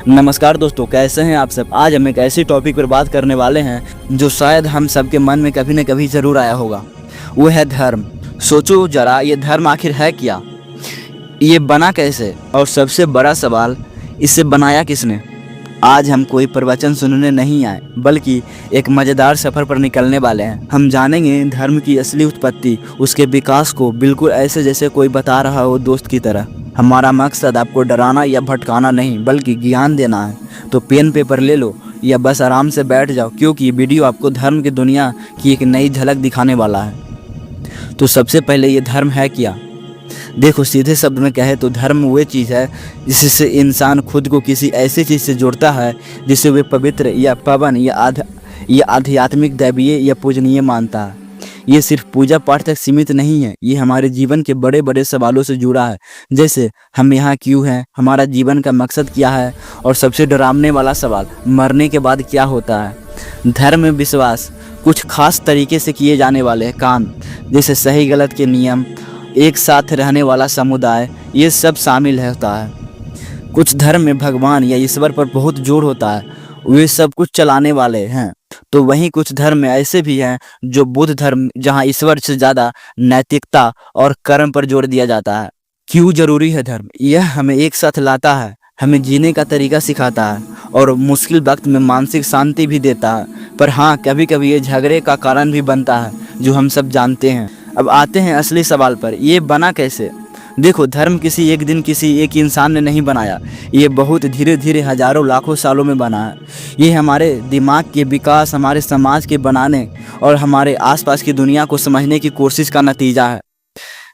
नमस्कार दोस्तों, कैसे हैं आप सब। आज हम एक ऐसी टॉपिक पर बात करने वाले हैं जो शायद हम सबके मन में कभी न कभी ज़रूर आया होगा। वो है धर्म। सोचो जरा, ये धर्म आखिर है क्या, ये बना कैसे, और सबसे बड़ा सवाल, इसे बनाया किसने। आज हम कोई प्रवचन सुनने नहीं आए, बल्कि एक मज़ेदार सफ़र पर निकलने वाले हैं। हम जानेंगे धर्म की असली उत्पत्ति, उसके विकास को, बिल्कुल ऐसे जैसे कोई बता रहा हो दोस्त की तरह। हमारा मकसद आपको डराना या भटकाना नहीं, बल्कि ज्ञान देना है। तो पेन पेपर ले लो या बस आराम से बैठ जाओ, क्योंकि ये वीडियो आपको धर्म की दुनिया की एक नई झलक दिखाने वाला है। तो सबसे पहले, ये धर्म है क्या। देखो, सीधे शब्द में कहे तो धर्म वो चीज़ है जिससे इंसान खुद को किसी ऐसी चीज़ से जोड़ता है जिसे वे पवित्र या पावन या आध्यात्मिक, दैवीय या पूजनीय मानता है। ये सिर्फ पूजा पाठ तक सीमित नहीं है, ये हमारे जीवन के बड़े बड़े सवालों से जुड़ा है। जैसे हम यहाँ क्यों हैं, हमारा जीवन का मकसद क्या है, और सबसे डरावने वाला सवाल, मरने के बाद क्या होता है। धर्म में विश्वास, कुछ खास तरीके से किए जाने वाले काम, जैसे सही गलत के नियम, एक साथ रहने वाला समुदाय, ये सब शामिल होता है। कुछ धर्म में भगवान या ईश्वर पर बहुत जोर होता है, वे सब कुछ चलाने वाले हैं। तो वहीं कुछ धर्म में ऐसे भी हैं जो बुद्ध धर्म, जहां ईश्वर से ज़्यादा नैतिकता और कर्म पर जोर दिया जाता है। क्यों जरूरी है धर्म। यह हमें एक साथ लाता है, हमें जीने का तरीका सिखाता है और मुश्किल वक्त में मानसिक शांति भी देता है। पर हाँ, कभी कभी ये झगड़े का कारण भी बनता है, जो हम सब जानते हैं। अब आते हैं असली सवाल पर, ये बना कैसे। देखो, धर्म किसी एक दिन किसी एक इंसान ने नहीं बनाया, ये बहुत धीरे धीरे हजारों लाखों सालों में बना है। ये हमारे दिमाग के विकास, हमारे समाज के बनाने और हमारे आसपास की दुनिया को समझने की कोशिश का नतीजा है।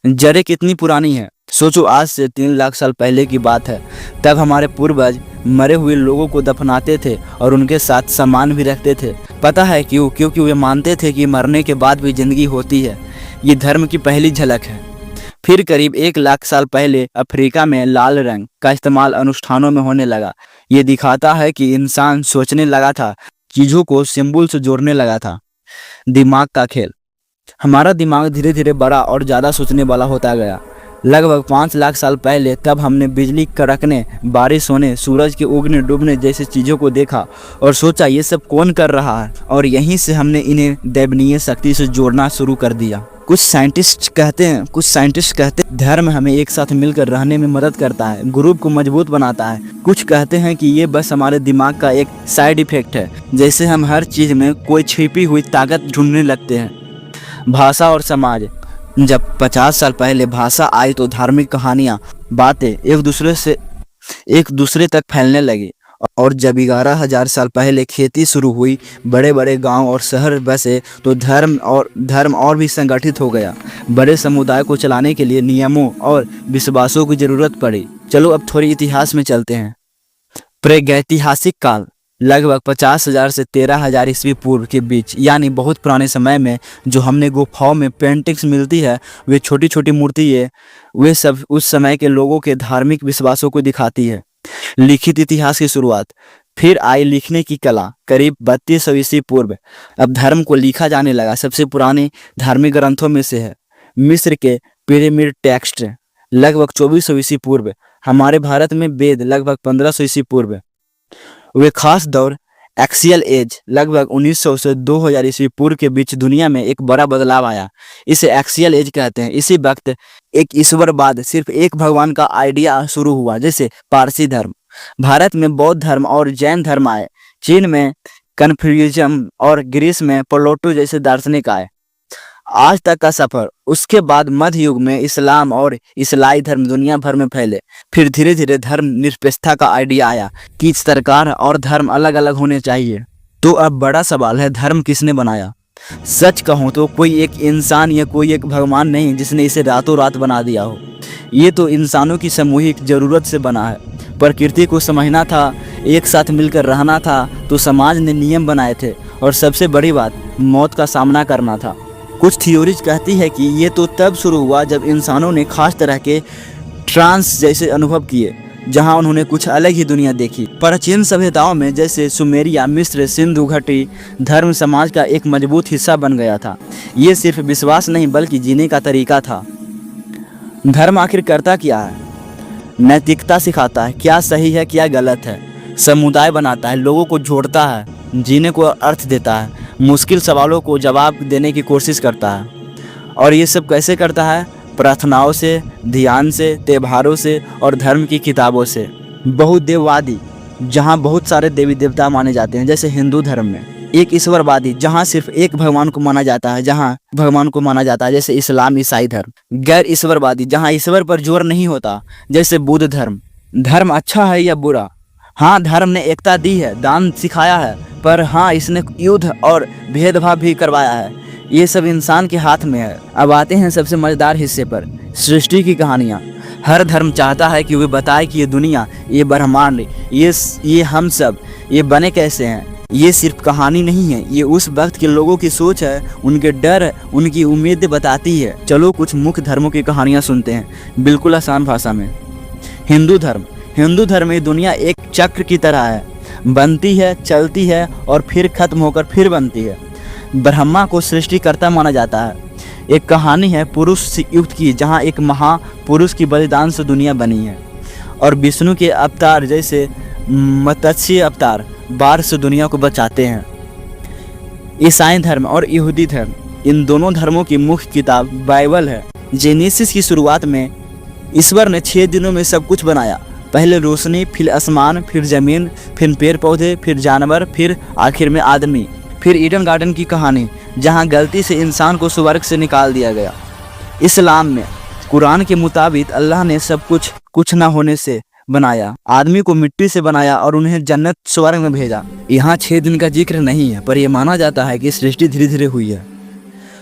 जड़ें कितनी पुरानी है। सोचो, आज से 3 लाख साल पहले की बात है। तब हमारे पूर्वज मरे हुए लोगों को दफनाते थे और उनके साथ सामान भी रखते थे। पता है क्यों? क्योंकि वे मानते थे कि मरने के बाद भी जिंदगी होती है। ये धर्म की पहली झलक है। फिर करीब 1 लाख साल पहले अफ्रीका में लाल रंग का इस्तेमाल अनुष्ठानों में होने लगा। ये दिखाता है कि इंसान सोचने लगा था, चीज़ों को सिंबल से जोड़ने लगा था। दिमाग का खेल। हमारा दिमाग धीरे धीरे बड़ा और ज़्यादा सोचने वाला होता गया। लगभग 5 लाख साल पहले तब हमने बिजली कड़कने, बारिश होने, सूरज के उगने डूबने जैसी चीज़ों को देखा और सोचा ये सब कौन कर रहा है, और यहीं से हमने इन्हें दैवीय शक्ति से जोड़ना शुरू कर दिया। कुछ साइंटिस्ट कहते हैं धर्म हमें एक साथ मिलकर रहने में मदद करता है, ग्रुप को मजबूत बनाता है। कुछ कहते हैं कि ये बस हमारे दिमाग का एक साइड इफेक्ट है, जैसे हम हर चीज़ में कोई छिपी हुई ताकत ढूंढने लगते हैं। भाषा और समाज। जब 50 साल पहले भाषा आई तो धार्मिक कहानियाँ, बातें एक दूसरे तक फैलने लगी। और जब 11,000 साल पहले खेती शुरू हुई, बड़े बड़े गांव और शहर बसे, तो धर्म और भी संगठित हो गया। बड़े समुदाय को चलाने के लिए नियमों और विश्वासों की जरूरत पड़ी। चलो अब थोड़ी इतिहास में चलते हैं। प्रागैतिहासिक काल, लगभग 50,000 से 13,000 ईस्वी पूर्व के बीच, यानी बहुत पुराने समय में जो हमने गुफाओं में पेंटिंग्स मिलती है, वे छोटी छोटी मूर्तियाँ, वे सब उस समय के लोगों के धार्मिक विश्वासों को दिखाती है। लिखित इतिहास की शुरुआत। फिर आई लिखने की कला, करीब 3200 ईस्वी पूर्व। अब धर्म को लिखा जाने लगा। सबसे पुराने धार्मिक ग्रंथों में से है मिस्र के पिरामिड टेक्स्ट, लगभग 2400 ईस्वी पूर्व। हमारे भारत में वेद, लगभग 1500 ईस्वी पूर्व। वे खास दौर एक्सियल एज, लगभग 1900 से 2000 ईस्वी पूर्व के बीच दुनिया में एक बड़ा बदलाव आया। इसे एक्सियल एज कहते हैं। इसी वक्त एक ईश्वरवाद, सिर्फ एक भगवान का आइडिया शुरू हुआ, जैसे पारसी धर्म। भारत में बौद्ध धर्म और जैन धर्म आए। चीन में कन्फ्यूशियनिज्म और ग्रीस में प्लेटो जैसे दार्शनिक आए। आज तक का सफर। उसके बाद मध्य युग में इस्लाम और ईसाई धर्म दुनिया भर में फैले। फिर धीरे धीरे धर्म निरपेक्षता का आइडिया आया कि सरकार और धर्म अलग अलग होने चाहिए। तो अब बड़ा सवाल है, धर्म किसने बनाया। सच कहूँ तो कोई एक इंसान या कोई एक भगवान नहीं जिसने इसे रातों रात बना दिया हो। ये तो इंसानों की सामूहिक जरूरत से बना है। प्रकृति को समझना था, एक साथ मिलकर रहना था, तो समाज ने नियम बनाए थे, और सबसे बड़ी बात, मौत का सामना करना था। कुछ थ्योरीज कहती है कि ये तो तब शुरू हुआ जब इंसानों ने खास तरह के ट्रांस जैसे अनुभव किए, जहां उन्होंने कुछ अलग ही दुनिया देखी। प्राचीन सभ्यताओं में, जैसे सुमेरिया, मिस्र, सिंधु घाटी, धर्म समाज का एक मजबूत हिस्सा बन गया था। ये सिर्फ विश्वास नहीं बल्कि जीने का तरीका था। धर्म आखिर करता क्या है? नैतिकता सिखाता है, क्या सही है क्या गलत है। समुदाय बनाता है, लोगों को जोड़ता है, जीने को अर्थ देता है, मुश्किल सवालों को जवाब देने की कोशिश करता है। और ये सब कैसे करता है? प्रार्थनाओं से, ध्यान से, त्योहारों से और धर्म की किताबों से। बहुदेववादी, जहाँ बहुत सारे देवी देवता माने जाते हैं, जैसे हिंदू धर्म में। एक ईश्वरवादी, जहाँ सिर्फ एक भगवान को माना जाता है, जैसे इस्लाम, ईसाई धर्म। गैर ईश्वरवादी, जहाँ ईश्वर पर जोर नहीं होता, जैसे बुद्ध धर्म। धर्म अच्छा है या बुरा? हाँ, धर्म ने एकता दी है, दान सिखाया है, पर हाँ, इसने युद्ध और भेदभाव भी करवाया है। ये सब इंसान के हाथ में है। अब आते हैं सबसे मजेदार हिस्से पर, सृष्टि की कहानियाँ। हर धर्म चाहता है कि वे बताए कि ये दुनिया, ये ब्रह्मांड, ये हम सब, ये बने कैसे हैं। ये सिर्फ कहानी नहीं है, ये उस वक्त के लोगों की सोच है, उनके डर, उनकी उम्मीदें बताती है। चलो कुछ मुख्य धर्मों की कहानियाँ सुनते हैं, बिल्कुल आसान भाषा में। हिंदू धर्म में दुनिया एक चक्र की तरह है, बनती है, चलती है और फिर खत्म होकर फिर बनती है। ब्रह्मा को सृष्टिकर्ता माना जाता है। एक कहानी है पुरुष युक्त की, जहाँ एक महापुरुष की बलिदान से दुनिया बनी है। और विष्णु के अवतार जैसे मत्स्य अवतार बाढ़ से दुनिया को बचाते हैं। ईसाई धर्म और यहूदी धर्म, इन दोनों धर्मों की मुख्य किताब बाइबल है। जेनेसिस की शुरुआत में ईश्वर ने 6 दिनों में सब कुछ बनाया। पहले रोशनी, फिर आसमान, फिर जमीन, फिर पेड़ पौधे, फिर जानवर, फिर आखिर में आदमी। फिर ईडन गार्डन की कहानी, जहां गलती से इंसान को स्वर्ग से निकाल दिया गया। इस्लाम में कुरान के मुताबिक अल्लाह ने सब कुछ न होने से बनाया, आदमी को मिट्टी से बनाया और उन्हें जन्नत स्वर्ग में भेजा। यहाँ 6 दिन का जिक्र नहीं है, पर यह माना जाता है कि सृष्टि धीरे धीरे हुई है।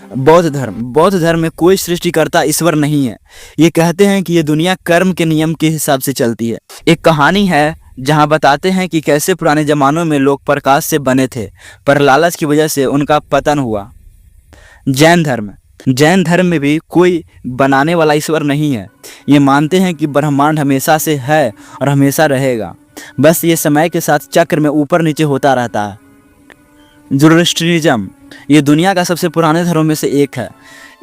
बौद्ध धर्म में कोई सृष्टिकर्ता ईश्वर नहीं है। ये कहते हैं कि ये दुनिया कर्म के नियम के हिसाब से चलती है। एक कहानी है जहाँ बताते हैं कि कैसे पुराने जमानों में लोग प्रकाश से बने थे, पर लालच की वजह से उनका पतन हुआ। जैन धर्म में भी कोई बनाने वाला ईश्वर नहीं है। ये मानते हैं कि ब्रह्मांड हमेशा से है और हमेशा रहेगा, बस ये समय के साथ चक्र में ऊपर नीचे होता रहता है। ज़ोरोस्ट्रियनिज्म, ये दुनिया का सबसे पुराने धर्मों में से एक है।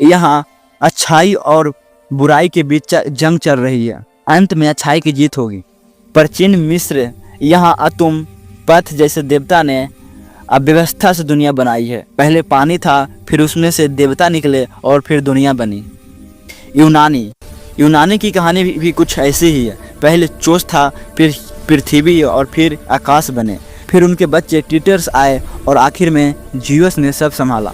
यहाँ अच्छाई और बुराई के बीच जंग चल रही है, अंत में अच्छाई की जीत होगी। प्राचीन मिस्र, यहाँ अतुम पथ जैसे देवता ने अव्यवस्था से दुनिया बनाई है। पहले पानी था, फिर उसमें से देवता निकले और फिर दुनिया बनी। यूनानी की कहानी भी कुछ ऐसी ही है। पहले चोस था, फिर पृथ्वी और फिर आकाश बने, फिर उनके बच्चे टीटर्स आए और आखिर में जीवस ने सब संभाला।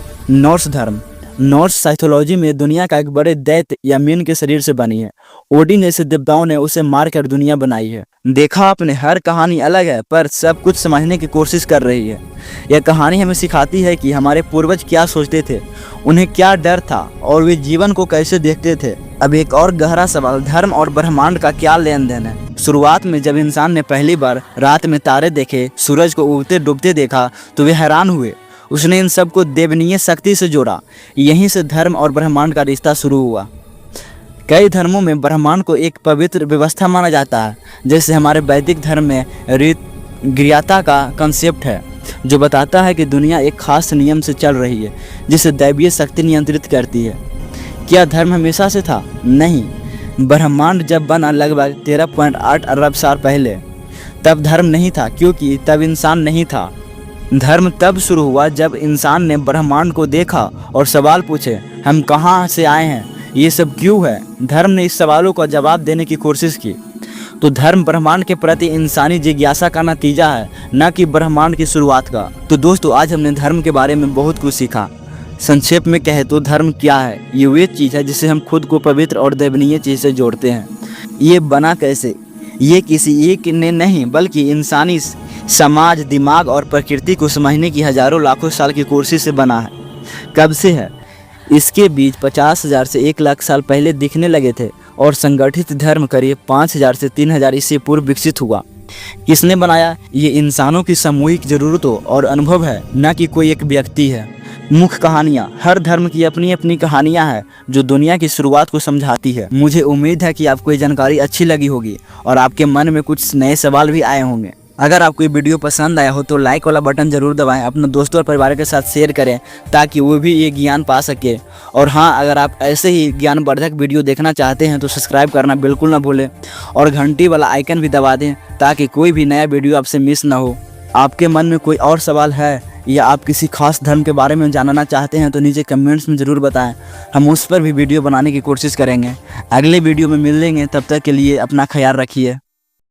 नॉर्स साइथोलॉजी में दुनिया का एक बड़े दैत्य या मीन के शरीर से बनी है। ओडिन जैसे देवताओं ने उसे मारकर दुनिया बनाई है। देखा आपने, हर कहानी अलग है, पर सब कुछ समझने की कोशिश कर रही है। यह कहानी हमें सिखाती है कि हमारे पूर्वज क्या सोचते थे, उन्हें क्या डर था और वे जीवन को कैसे देखते थे। अब एक और गहरा सवाल, धर्म और ब्रह्मांड का क्या लेन देन है। शुरुआत में जब इंसान ने पहली बार रात में तारे देखे, सूरज को उगते डूबते देखा, तो वे हैरान हुए। उसने इन सब को देवनीय शक्ति से जोड़ा। यहीं से धर्म और ब्रह्मांड का रिश्ता शुरू हुआ। कई धर्मों में ब्रह्मांड को एक पवित्र व्यवस्था माना जाता है, जैसे हमारे वैदिक धर्म में गिर्याता का कंसेप्ट है, जो बताता है कि दुनिया एक खास नियम से चल रही है, जिसे दैवीय शक्ति नियंत्रित करती है। क्या धर्म हमेशा से था? नहीं। ब्रह्मांड जब बना लगभग 13.8 अरब साल पहले, तब धर्म नहीं था, क्योंकि तब इंसान नहीं था। धर्म तब शुरू हुआ जब इंसान ने ब्रह्मांड को देखा और सवाल पूछे, हम कहाँ से आए हैं, ये सब क्यों है। धर्म ने इस सवालों का जवाब देने की कोशिश की। तो धर्म ब्रह्मांड के प्रति इंसानी जिज्ञासा का नतीजा है, न कि ब्रह्मांड की शुरुआत का। तो दोस्तों, आज हमने धर्म के बारे में बहुत कुछ सीखा। संक्षेप में कहे तो धर्म क्या है? ये वे चीज़ है जिससे हम खुद को पवित्र और देवनीय चीज़ से जोड़ते हैं। ये बना कैसे? ये किसी एक ने नहीं, बल्कि इंसानी समाज, दिमाग और प्रकृति को समझने की हजारों लाखों साल की कोशिश से बना है। कब से है? इसके बीज 50,000 से 1 लाख साल पहले दिखने लगे थे और संगठित धर्म करीब 5,000 से 3,000 ईस्वी पूर्व विकसित हुआ। किसने बनाया? ये इंसानों की सामूहिक जरूरतों और अनुभव है, न कि कोई एक व्यक्ति है। मुख्य कहानियाँ, हर धर्म की अपनी अपनी कहानियाँ हैं जो दुनिया की शुरुआत को समझाती है। मुझे उम्मीद है कि आपको ये जानकारी अच्छी लगी होगी और आपके मन में कुछ नए सवाल भी आए होंगे। अगर आपको ये वीडियो पसंद आया हो तो लाइक वाला बटन ज़रूर दबाएं, अपने दोस्तों और परिवार के साथ शेयर करें ताकि वो भी ये ज्ञान पा सके। और हाँ, अगर आप ऐसे ही ज्ञानवर्धक वीडियो देखना चाहते हैं तो सब्सक्राइब करना बिल्कुल ना भूलें और घंटी वाला आइकन भी दबा दें ताकि कोई भी नया वीडियो आपसे मिस ना हो। आपके मन में कोई और सवाल है या आप किसी खास धर्म के बारे में जानना चाहते हैं तो नीचे कमेंट्स में ज़रूर बताएं, हम उस पर भी वीडियो बनाने की कोशिश करेंगे। अगले वीडियो में मिलेंगे, तब तक के लिए अपना ख्याल रखिए।